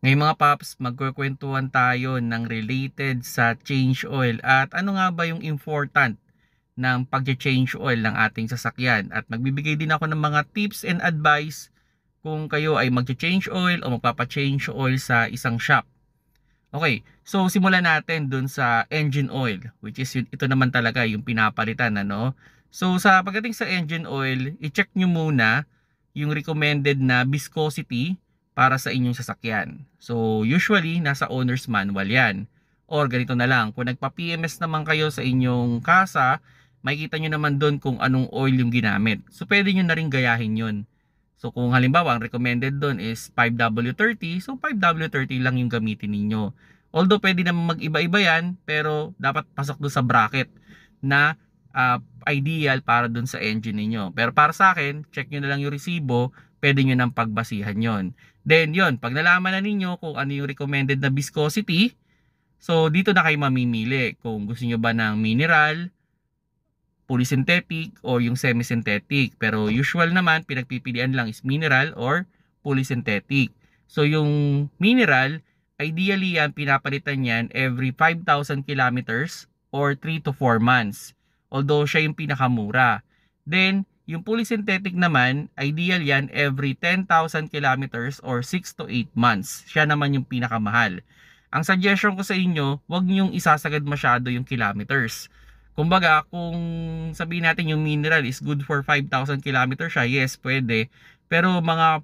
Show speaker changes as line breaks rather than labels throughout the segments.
Ngayon mga paps, magkukwentuhan tayo ng related sa change oil at ano nga ba yung important ng pag-change oil ng ating sasakyan. At magbibigay din ako ng mga tips and advice kung kayo ay mag-change oil o magpapa-change oil sa isang shop. Okay, so simulan natin dun sa engine oil, which is ito naman talaga yung pinapalitan, ano? So sa pagdating sa engine oil, i-check nyo muna yung recommended na viscosity para sa inyong sasakyan. So usually nasa owner's manual yan. Or ganito na lang, kung nagpa-PMS naman kayo sa inyong kasa, makikita nyo naman doon kung anong oil yung ginamit. So pwede nyo na rin gayahin yun. So kung halimbawa ang recommended doon is 5W30, so 5W30 lang yung gamitin ninyo. Although pwede naman mag-iba-iba yan, pero dapat pasok doon sa bracket na ideal para doon sa engine ninyo. Pero para sa akin, check nyo na lang yung resibo, pwede nyo nang pagbasihan yon. Then yon, pag nalaman na ninyo kung ano yung recommended na viscosity, so dito na kayo mamimili kung gusto nyo ba ng mineral, polysynthetic o yung semi-synthetic. Pero usual naman, pinagpipilian lang is mineral or polysynthetic. So yung mineral, ideally yan, pinapalitan yan every 5,000 kilometers or 3 to 4 months. Although siya yung pinakamura. Then, yung polysynthetic naman, ideal yan every 10,000 kilometers or 6 to 8 months. Siya naman yung pinakamahal. Ang suggestion ko sa inyo, huwag niyong isasagad masyado yung kilometers. Kumbaga, kung sabihin natin yung mineral is good for 5,000 kilometers siya, yes, pwede. Pero mga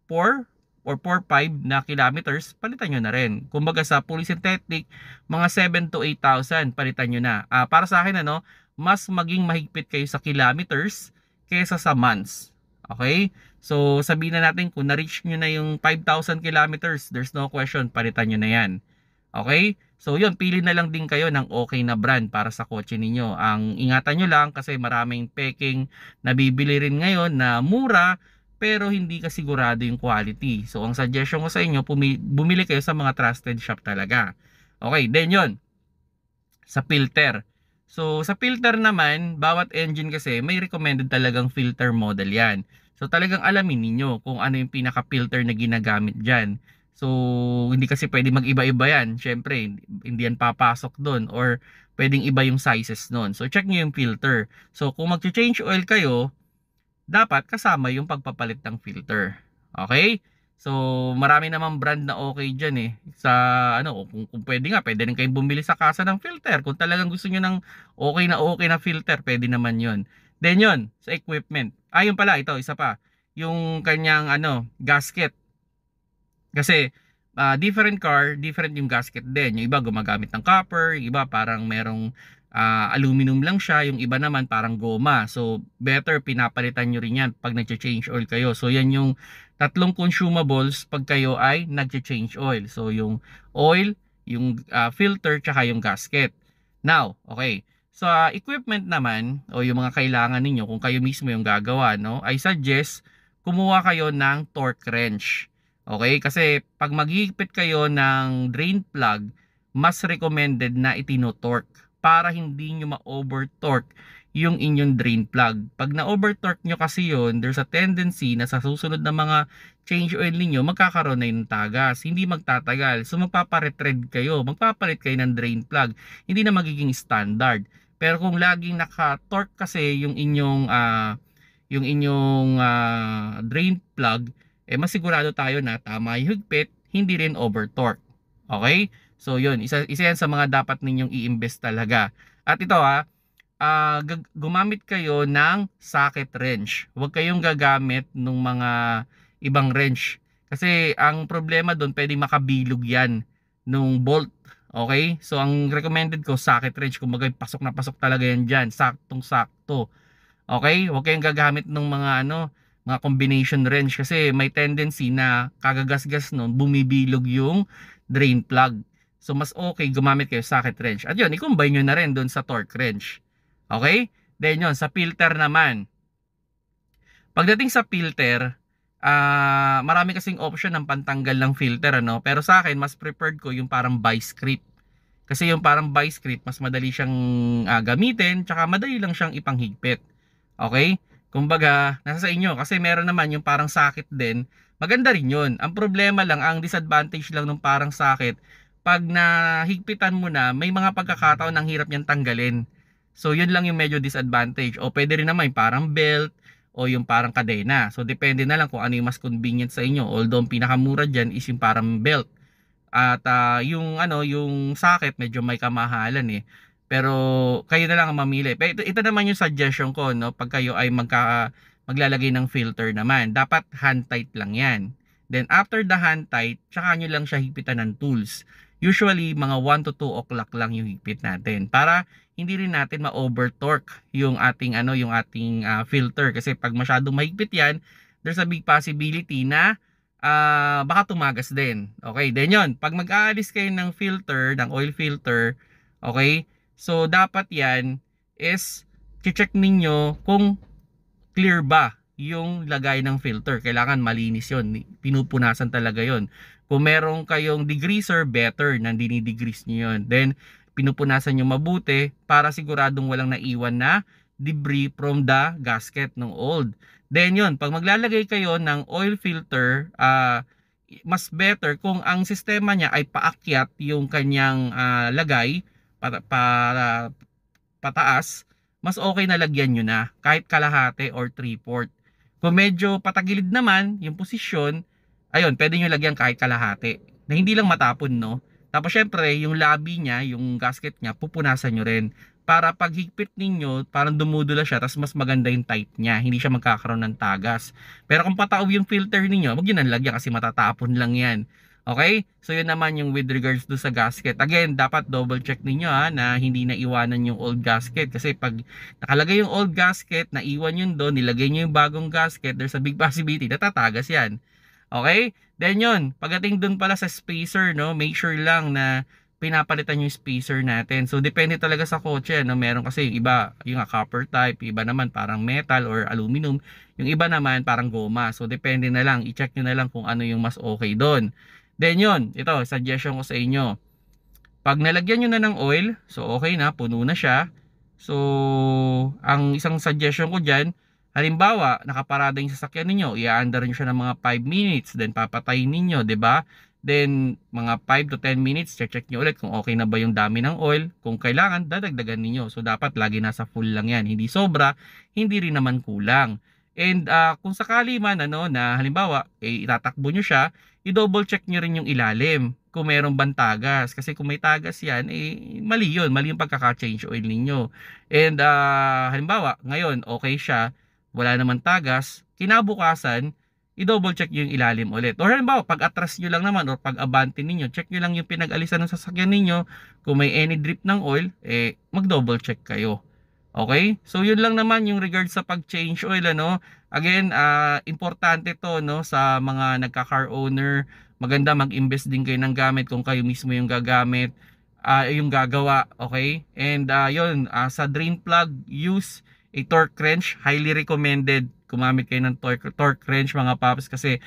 4 or 4-5 na kilometers, palitan nyo na rin. Kumbaga sa polysynthetic, mga 7 to 8,000, palitan nyo na. Para sa akin, ano, mas maging mahigpit kayo sa kilometers kaysa sa months. Okay? So, sabihin na natin, kung na-reach nyo na yung 5,000 kilometers, there's no question, palitan nyo na yan. Okay? So yun, pili na lang din kayo ng okay na brand para sa kotse ninyo. Ang ingatan nyo lang kasi maraming peking nabibili rin ngayon na mura pero hindi kasigurado yung quality. So ang suggestion ko sa inyo, bumili kayo sa mga trusted shop talaga. Okay, then yun, sa filter. So sa filter naman, bawat engine kasi may recommended talagang filter model yan. So talagang alamin ninyo kung ano yung pinaka-filter na ginagamit dyan. So, hindi kasi pwede mag-iba-iba yan. Siyempre, hindi yan papasok doon or pwedeng iba yung sizes noon. So, check nyo yung filter. So, kung mag-change oil kayo, dapat kasama yung pagpapalit ng filter. Okay? So, marami namang brand na okay dyan eh. Sa, ano, kung pwede nga, pwede rin kayong bumili sa kasa ng filter. Kung talagang gusto nyo ng okay na filter, pwede naman yon. Then yun, sa equipment. Yun pala, ito, isa pa. Yung kanyang, gasket. Kasi different car, different yung gasket din. Yung iba gumagamit ng copper, yung iba parang merong aluminum lang siya, yung iba naman parang goma. So better pinapalitan nyo rin yan pag nag-change oil kayo. So yan yung tatlong consumables pag kayo ay nag-change oil. So yung oil, yung filter, tsaka yung gasket. Now, okay. Sa equipment naman o yung mga kailangan ninyo kung kayo mismo yung gagawa, no, I suggest kumuha kayo ng torque wrench. Okay, kasi pag maghihigpit kayo ng drain plug, mas recommended na itino-torque para hindi nyo ma-over-torque yung inyong drain plug. Pag na-over-torque nyo kasi yun, there's a tendency na sa susunod na mga change oil niyo magkakaroon na yung tagas. Hindi magtatagal. So magpaparetread kayo, magpapalit kayo ng drain plug. Hindi na magiging standard. Pero kung laging naka-torque kasi yung inyong drain plug, masigurado tayo na tama yung higpit, hindi rin over torque. Okay? So yun, isa yan sa mga dapat ninyong i-invest talaga. At ito gumamit kayo ng socket wrench. Huwag kayong gagamit ng mga ibang wrench. Kasi ang problema doon, pwedeng makabilog yan nung bolt. Okay? So ang recommended ko, socket wrench. Kung pasok na pasok talaga yan dyan. Saktong sakto. Okay? Huwag kayong gagamit ng mga mga combination wrench kasi may tendency na kagagasgas nun, bumibilog yung drain plug. So mas okay gumamit kayo socket wrench. At yun, i-combine nyo na rin doon sa torque wrench. Okay? Then yun, sa filter naman. Pagdating sa filter, marami kasing option ng pantanggal ng filter, pero sa akin, mas preferred ko yung parang vice grip. Kasi yung parang vice grip, mas madali siyang gamitin, tsaka madali lang siyang ipanghigpit. Okay? Kumbaga, nasa sa inyo kasi meron naman yung parang sakit din, maganda rin yun. Ang problema lang, ang disadvantage lang nung parang sakit, pag nahigpitan mo na, may mga pagkakataon ang hirap niyang tanggalin. So yun lang yung medyo disadvantage. O pwede rin naman yung parang belt o yung parang kadena. So depende na lang kung ano yung mas convenient sa inyo. Although ang pinakamura dyan is yung parang belt. At yung ano, yung socket medyo may kamahalan eh. Pero kayo na lang ang mamili. Pero ito naman yung suggestion ko, no, pag kayo ay maglalagay ng filter naman. Dapat hand tight lang 'yan. Then after the hand tight, tsaka nyo lang siya higpitan ng tools. Usually mga 1 to 2 o'clock lang yung higpit natin para hindi rin natin ma-over torque yung ating filter, kasi pag masyadong mahigpit 'yan, there's a big possibility na baka tumagas din. Okay, then yun, pag mag-aalis kayo ng filter, ng oil filter, okay, so dapat yan is check ninyo kung clear ba yung lagay ng filter. Kailangan malinis yun, pinupunasan talaga yun. Kung meron kayong degreaser, better na dinidegrease nyo yun. Then pinupunasan nyo mabuti para siguradong walang naiwan na debris from the gasket ng old. Then yun, pag maglalagay kayo ng oil filter, mas better kung ang sistema niya ay paakyat yung kanyang lagay para pataas, mas okay na lagyan nyo na kahit kalahati or 3/4. Kung medyo patagilid naman yung posisyon, ayun, pwede nyo lagyan kahit kalahati na hindi lang matapon, no? Tapos syempre, yung labi niya, yung gasket niya, pupunasan nyo rin para pag higpit ninyo, parang dumudula siya, tapos mas maganda yung tight niya, hindi siya magkakaroon ng tagas. Pero kung pataob yung filter ninyo, wag nyo nang lagyan kasi matatapon lang yan. Okay? So yun naman yung with regards to sa gasket. Again, dapat double check ninyo na hindi na iwanan yung old gasket, kasi pag nakalagay yung old gasket, naiwan yun doon, nilagay nyo yung bagong gasket, there's a big possibility na tatagas yan. Okay? Then yun, pagdating dun pala sa spacer, no, make sure lang na pinapalitan yung spacer natin. So depende talaga sa kotse, no? Meron kasi yung iba, yung copper type, iba naman parang metal or aluminum, yung iba naman parang goma. So depende na lang, i-check nyo na lang kung ano yung mas okay doon. Then yun, ito, suggestion ko sa inyo. Pag nalagyan nyo na ng oil, so okay na, puno na siya. So, ang isang suggestion ko dyan, halimbawa, nakaparada yung sasakyan ninyo, i-under nyo siya ng mga 5 minutes, then papatayin ninyo, 'di ba? Then, mga 5 to 10 minutes, check nyo ulit kung okay na ba yung dami ng oil. Kung kailangan, dadagdagan ninyo. So, dapat lagi nasa full lang yan. Hindi sobra, hindi rin naman kulang. And kung sakali man, na halimbawa, itatakbo nyo siya, i-double check nyo rin yung ilalim kung mayroong bang tagas. Kasi kung may tagas yan, mali yun. Mali yung pagkaka-change oil ninyo. And halimbawa, ngayon, okay siya, wala naman tagas, kinabukasan, i-double check yung ilalim ulit. Or halimbawa, pag atras nyo lang naman or pag abante ninyo, check nyo lang yung pinag-alisan ng sasakyan ninyo. Kung may any drip ng oil, mag-double check kayo. Okay? So, yun lang naman yung regards sa pag-change oil, Again, importante to, sa mga nagka-car owner. Maganda mag-invest din kayo ng gamit kung kayo mismo yung gagamit, yung gagawa, okay? And yun, sa drain plug, use a torque wrench. Highly recommended gumamit kayo ng torque wrench, mga paps, kasi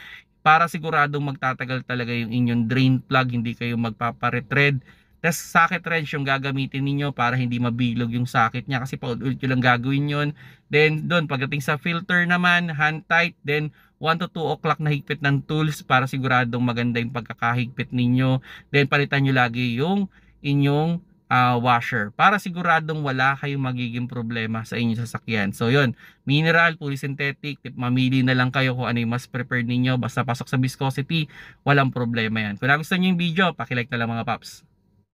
para siguradong magtatagal talaga yung inyong drain plug, hindi kayo magpaparetread. Tapos socket wrench yung gagamitin niyo para hindi mabilog yung socket niya, kasi paulit-ulit lang gagawin yun. Then doon, pagdating sa filter naman, hand tight, then 1 to 2 o'clock na higpit ng tools para siguradong maganda yung pagkakahigpit ninyo. Then palitan nyo lagi yung inyong washer para siguradong wala kayong magiging problema sa inyong sasakyan. So yun, mineral, fully synthetic, mamili na lang kayo kung ano yung mas preferred ninyo. Basta pasok sa viscosity, walang problema yan. Kung nagustuhan nyo yung video, pakilike na lang, mga paps.